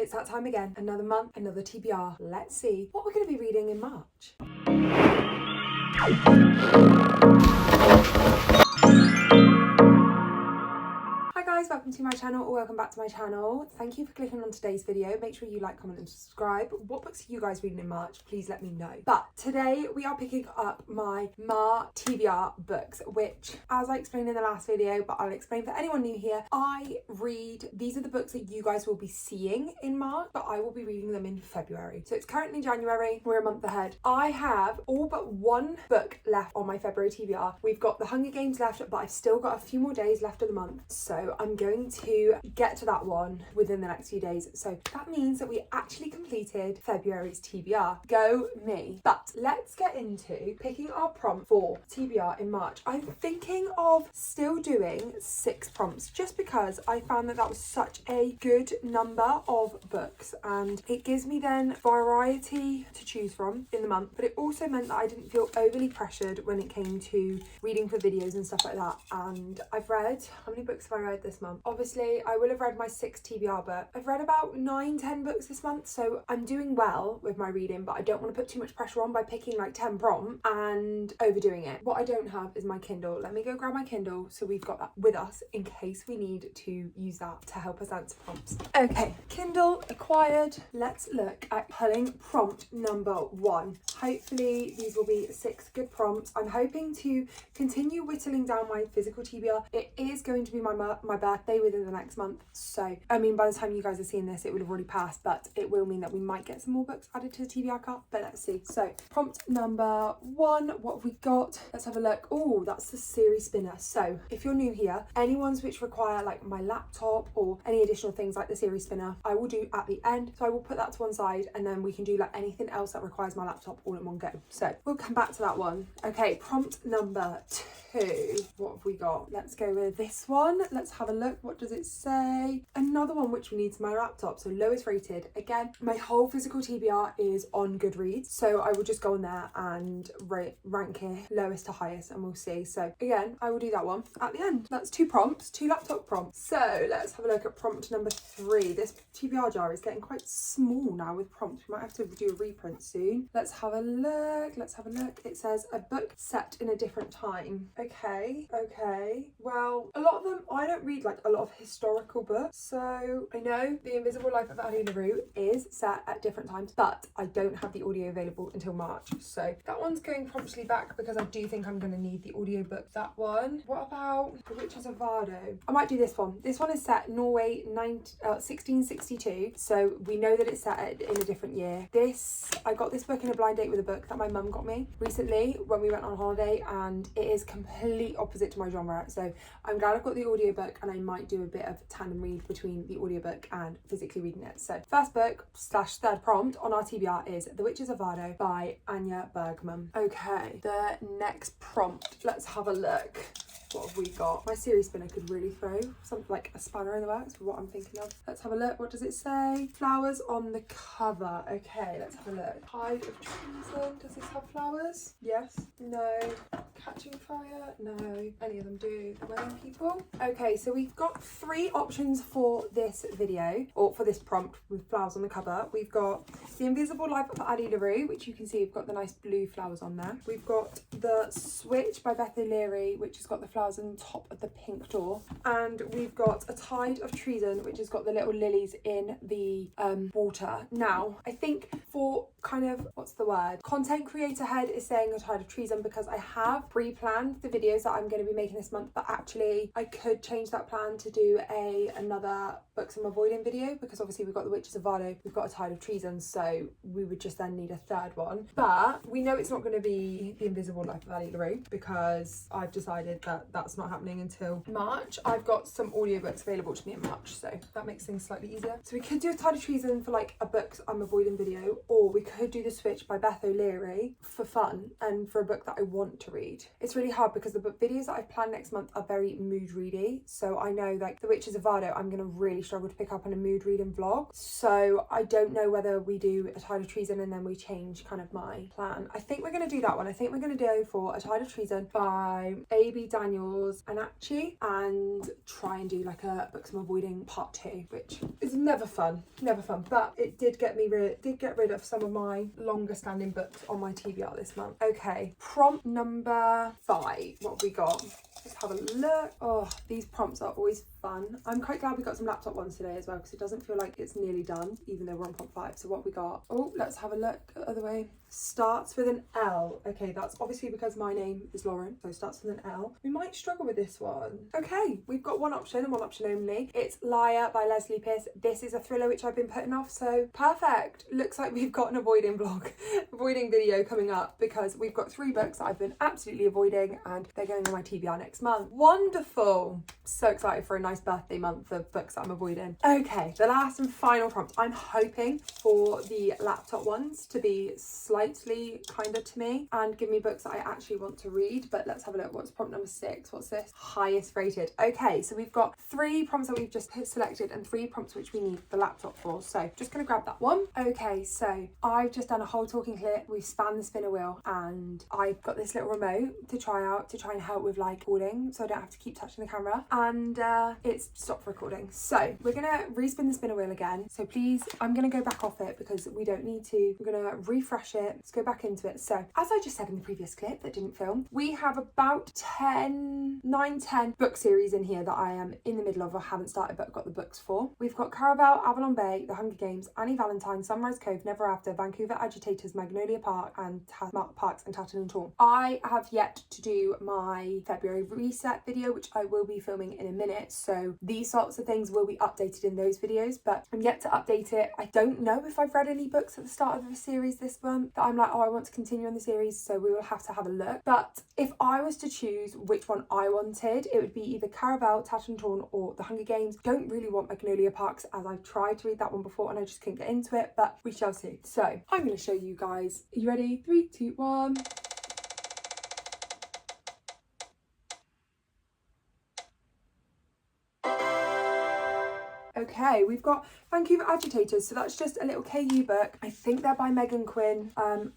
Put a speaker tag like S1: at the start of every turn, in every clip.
S1: it's that time again. Another month, another TBR. Let's see what we're going to be reading in March. Hi guys, welcome to my channel or welcome back to my channel. Thank you for clicking on today's video. Make sure you like, comment and subscribe. What books are you guys reading in March? Please let me know. But today we are picking up my March TBR books, which, as I explained in the last video, but I'll explain for anyone new here, these are the books that you guys will be seeing in March, but I will be reading them in February. So it's currently January, we're a month ahead. I have all but one book left on my February TBR. We've got the Hunger Games left, but I've still got a few more days left of the month. So I'm going to get to that one within the next few days. So that means that we actually completed February's TBR. Go me. But let's get into picking our prompt for TBR in March. I'm thinking of still doing 6 prompts just because I found that was such a good number of books and it gives me then variety to choose from in the month, but it also meant that I didn't feel overly pressured when it came to reading for videos and stuff like that. And I've read, how many books have I read this month? Obviously I will have read my 6th TBR book. I've read about 9-10 books this month, so I'm doing well with my reading, but I don't want to put too much pressure on by picking like 10 prompts and overdoing it. What I don't have is my Kindle. Let me go grab my Kindle so we've got that with us in case we need to use that to help us answer prompts. Okay, Kindle acquired. Let's look at pulling prompt number 1. Hopefully these will be 6 good prompts. I'm hoping to continue whittling down my physical TBR. It is going to be my birthday within the next month, so I mean by the time you guys are seeing this it will have already passed, but it will mean that we might get some more books added to the TBR cart, but let's see. So prompt number 1, what have we got? Let's have a look. Oh, that's the series spinner. So if you're new here, any ones which require like my laptop or any additional things like the series spinner, I will do at the end. So I will put that to one side and then we can do like anything else that requires my laptop all in one go. So we'll come back to that one. Okay, prompt number 2. What have we got? Let's go with this one. Let's have a look. What does it say? Another one which needs my laptop. So lowest rated. Again, my whole physical TBR is on Goodreads. So I will just go on there and rank it lowest to highest and we'll see. So again, I will do that one at the end. That's 2 prompts, 2 laptop prompts. So let's have a look at prompt number 3. This TBR jar is getting quite small now with prompts. We might have to do a reprint soon. Let's have a look. Let's have a look. It says a book set in a different time. Okay. Well, a lot of them, I don't read like a lot of historical books. So I know The Invisible Life of Addie LaRue is set at different times, but I don't have the audio available until March. So that one's going promptly back because I do think I'm going to need the audiobook. That one. What about The Witches of Vardo? I might do this one. This one is set Norway 1662. So we know that it's set in a different year. I got this book in a blind date with a book that my mum got me recently when we went on holiday, and it is complete opposite to my genre. So I'm glad I've got the audiobook and I might do a bit of tandem read between the audiobook and physically reading it. So first book / 3rd prompt on our TBR is The Witches of Vardo by Anya Bergman. Okay, the next prompt, let's have a look. What have we got? My series spinner could really throw something like a spanner in the works for what I'm thinking of. Let's have a look. What does it say? Flowers on the cover. Okay, let's have a look. Tide of Treason. Does this have flowers? Yes. No. Catching Fire? No. Any of them do. The Wedding People? Okay, so we've got 3 options for this video, or for this prompt with flowers on the cover. We've got The Invisible Life of Addie LaRue, which you can see we've got the nice blue flowers on there. We've got The Switch by Beth O'Leary, which has got the flowers on top of the pink door, and we've got A Tide of Treason, which has got the little lilies in the water. Now I think for kind of, what's the word, content creator head is saying A Tide of Treason because I have pre-planned the videos that I'm going to be making this month, but actually I could change that plan to do another books I'm avoiding video, because obviously we've got The Witches of Vardo, we've got A Tide of Treason, so we would just then need a 3rd one. But we know it's not going to be The Invisible Life of Addie LaRue because I've decided that that's not happening until March. I've got some audiobooks available to me in March, so that makes things slightly easier. So we could do A Tide of Treason for like a books I'm avoiding video, or we could do The Switch by Beth O'Leary for fun and for a book that I want to read. mood. It's really hard because the book videos that I've planned next month are very mood ready. So I know like The Witches of Vardo, I'm going to really struggle to pick up on a mood reading vlog. So I don't know whether we do A Tide of Treason and then we change kind of my plan. I think we're going to do that one. I think we're going to go for A Tide of Treason by A.B. Daniels and Archie, and try and do like a Books I'm Avoiding part 2, which is never fun, but it did get rid of some of my longer standing books on my TBR this month. Okay, prompt number 5. What have we got? Let's have a look. Oh, these prompts are always fun. I'm quite glad we got some laptop ones today as well, because it doesn't feel like it's nearly done, even though we're on prompt 5. So what we got? Oh, let's have a look the other way. Starts with an L. Okay, that's obviously because my name is Lauren, so starts with an L. We might struggle with this one. Okay, we've got one option and one option only. It's Liar by Leslie Pierce. This is a thriller which I've been putting off, so perfect. Looks like we've got an avoiding video coming up, because we've got 3 books that I've been absolutely avoiding and they're going on my TBR next month. Wonderful. So excited for a nice birthday month of books that I'm avoiding. Okay, the last and final prompt. I'm hoping for the laptop ones to be slightly kinder to me and give me books that I actually want to read. But let's have a look. What's prompt number 6? What's this? Highest rated. Okay, so we've got 3 prompts that we've just selected and 3 prompts which we need the laptop for. So just gonna grab that one. Okay, so I've just done a whole talking clip. We've spanned the spinner wheel and I've got this little remote to try out to try and help with like recording, so I don't have to keep touching the camera, and it's stopped recording. So we're gonna respin the spinner wheel again. So please, I'm gonna go back off it because we don't need to. We're gonna refresh it. Let's go back into it. So as I just said in the previous clip that didn't film, we have about 10 book series in here that I am in the middle of or haven't started but got the books for. We've got Caraval, Avalon Bay, The Hunger Games, Annie Valentine, Sunrise Cove, Never After, Vancouver Agitators, Magnolia Park and Parks and Tattered and Torn. I have yet to do my February reset video, which I will be filming in a minute, so these sorts of things will be updated in those videos, but I'm yet to update it. I don't know if I've read any books at the start of the series this month that I'm like, oh, I want to continue on the series, so we will have to have a look. But if I was to choose which one I wanted, it would be either Caraval, Tattered and Torn or The Hunger Games. Don't really want Magnolia Parks, as I've tried to read that one before and I just couldn't get into it, but we shall see. So I'm going to show you guys. Are you ready? 3, 2, 1. Okay, we've got Vancouver Agitators, so that's just a little KU book. I think they're by Megan Quinn.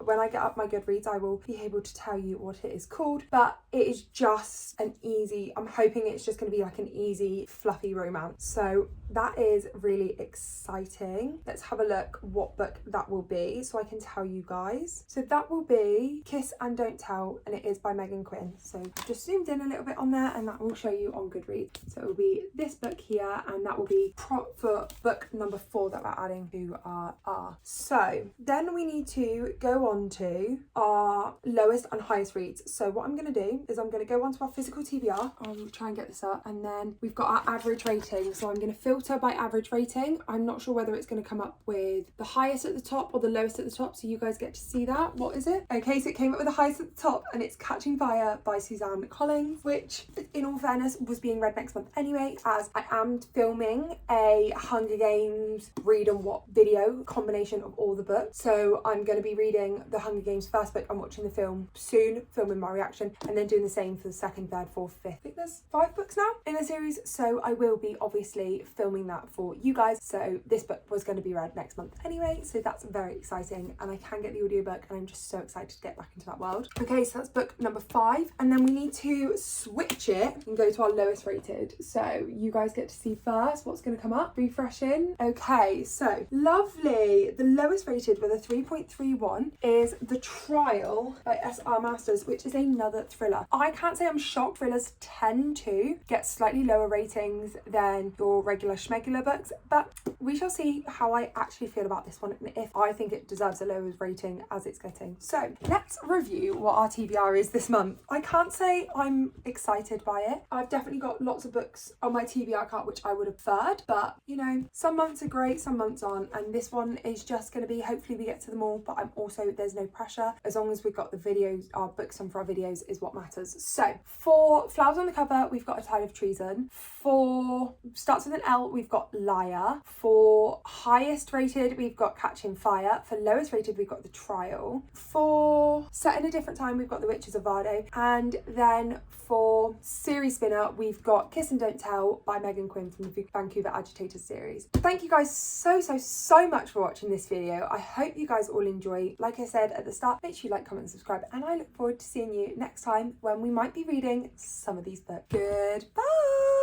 S1: When I get up my Goodreads, I will be able to tell you what it is called, but it is just an easy, I'm hoping it's just going to be like an easy, fluffy romance. So that is really exciting. Let's have a look what book that will be so I can tell you guys. So that will be Kiss and Don't Tell, and it is by Megan Quinn. So I've just zoomed in a little bit on there and that will show you on Goodreads. So it will be this book here, and that will be for book number 4 that we're adding to our R. So then we need to go on to our lowest and highest reads. So what I'm going to do is I'm going to go on to our physical TBR. I'll try and get this up, and then we've got our average rating. So I'm going to filter by average rating. I'm not sure whether it's going to come up with the highest at the top or the lowest at the top, so you guys get to see that. What is it? Okay, so it came up with the highest at the top, and it's Catching Fire by Suzanne Collins, which in all fairness was being read next month anyway, as I am filming a Hunger Games read and what video combination of all the books. So I'm going to be reading the Hunger Games first book and watching the film soon, filming my reaction, and then doing the same for the 2nd, 3rd, 4th, 5th. I think there's 5 books now in the series, so I will be obviously filming that for you guys. So this book was going to be read next month anyway, so that's very exciting, and I can get the audiobook, and I'm just so excited to get back into that world. Okay, so that's book number 5, and then we need to switch it and go to our lowest rated. So you guys get to see first what's going to come up. Refreshing. Okay, so lovely. The lowest rated with a 3.31 is The Trial by S.R. Masters, which is another thriller. I can't say I'm shocked. Thrillers tend to get slightly lower ratings than your regular schmegular books, but we shall see how I actually feel about this one and if I think it deserves a lower rating as it's getting. So let's review what our TBR is this month. I can't say I'm excited by it. I've definitely got lots of books on my TBR cart which I would have preferred, but you know, some months are great, some months aren't, and this one is just going to be, hopefully we get to them all, but I'm also, there's no pressure. As long as we've got the videos, our books on for our videos is what matters. So for Flowers on the Cover, we've got A Tide of Treason. For Starts with an L, middle, we've got Liar. For highest rated, we've got Catching Fire. For lowest rated, we've got The Trial. For Set in a Different Time, we've got The Witches of Vardo. And then for series spinner, we've got Kiss and Don't Tell by Megan Quinn from the Vancouver Agitators series. Thank you guys so much for watching this video. I hope you guys all enjoy. Like I said at the start, make sure you like, comment and subscribe, and I look forward to seeing you next time when we might be reading some of these books. Goodbye!